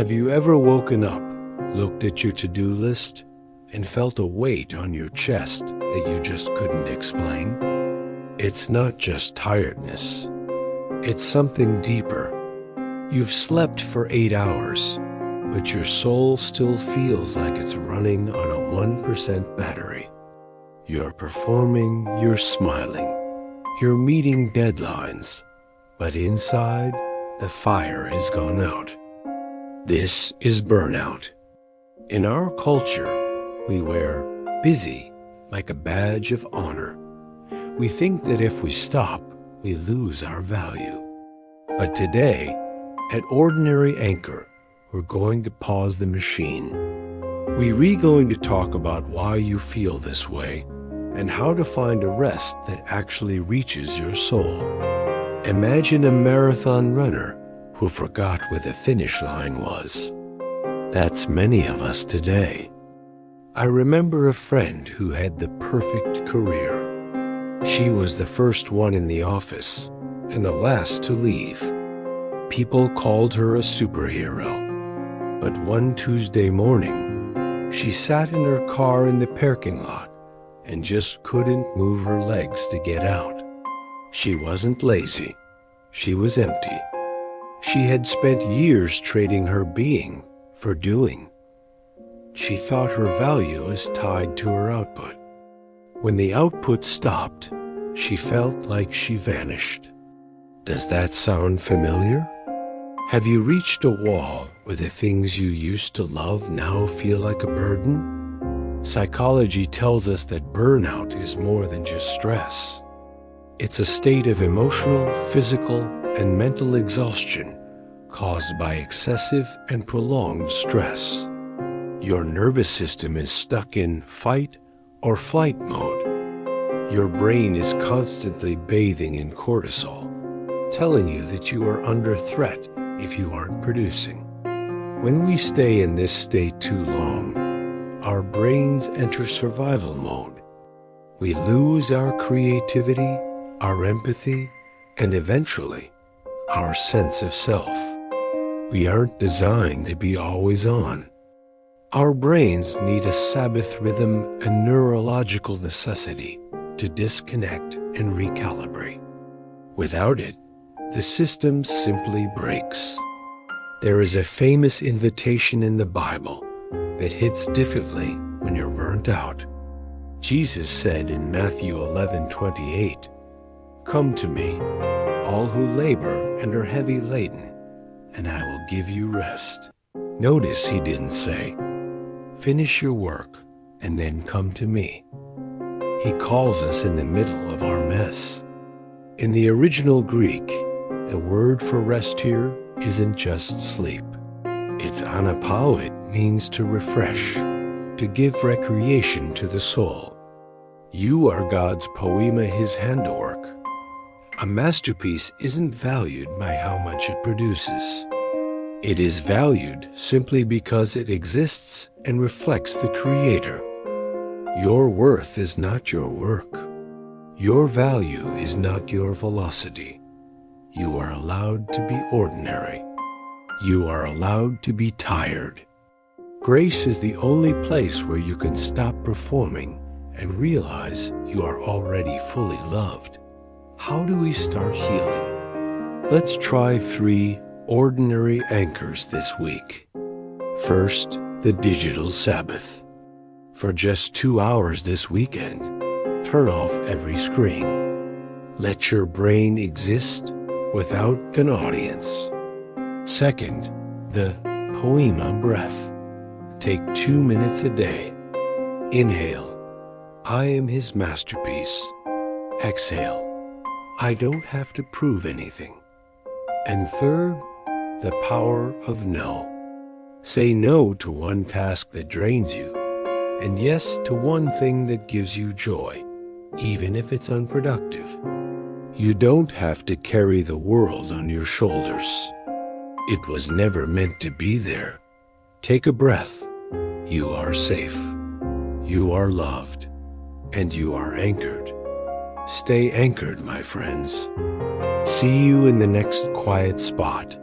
Have you ever woken up, looked at your to-do list, and felt a weight on your chest that you just couldn't explain? It's not just tiredness. It's something deeper. You've slept for 8 hours, but your soul still feels like it's running on a 1% battery. You're performing, you're smiling, you're meeting deadlines, but inside, the fire has gone out. This is burnout. In our culture, we wear busy like a badge of honor. We think that if we stop, we lose our value. But today, at Ordinary Anchor, we're going to pause the machine. We're going to talk about why you feel this way and how to find a rest that actually reaches your soul. Imagine a marathon runner who forgot where the finish line was. That's many of us today. I remember a friend who had the perfect career. She was the first one in the office and the last to leave. People called her a superhero. But one Tuesday morning, she sat in her car in the parking lot and just couldn't move her legs to get out. She wasn't lazy. She was empty. She had spent years trading her being for doing. She thought her value was tied to her output. When the output stopped, she felt like she vanished. Does that sound familiar? Have you reached a wall where the things you used to love now feel like a burden? Psychology tells us that burnout is more than just stress. It's a state of emotional, physical, and mental exhaustion caused by excessive and prolonged stress. Your nervous system is stuck in fight or flight mode. Your brain is constantly bathing in cortisol, telling you that you are under threat if you aren't producing. When we stay in this state too long, our brains enter survival mode. We lose our creativity, our empathy, and eventually, our sense of self. We aren't designed to be always on. Our brains need a Sabbath rhythm and neurological necessity to disconnect and recalibrate. Without it, the system simply breaks. There is a famous invitation in the Bible that hits differently when you're burnt out. Jesus said in Matthew 11:28, "Come to me, all who labor and are heavy laden, and I will give you rest." Notice he didn't say, "Finish your work and then come to me." He calls us in the middle of our mess. In the original Greek, the word for rest here isn't just sleep. It's anapao. It means to refresh, to give recreation to the soul. You are God's Poiema, his handiwork. A masterpiece isn't valued by how much it produces. It is valued simply because it exists and reflects the Creator. Your worth is not your work. Your value is not your velocity. You are allowed to be ordinary. You are allowed to be tired. Grace is the only place where you can stop performing and realize you are already fully loved. How do we start healing? Let's try 3 ordinary anchors this week. First, the digital Sabbath. For just 2 hours this weekend, turn off every screen. Let your brain exist without an audience. Second, the Poiema breath. Take 2 minutes a day. Inhale, I am his masterpiece. Exhale, I don't have to prove anything. And third, the power of no. Say no to one task that drains you, and yes to one thing that gives you joy, even if it's unproductive. You don't have to carry the world on your shoulders. It was never meant to be there. Take a breath. You are safe. You are loved. And you are anchored. Stay anchored, my friends. See you in the next quiet spot.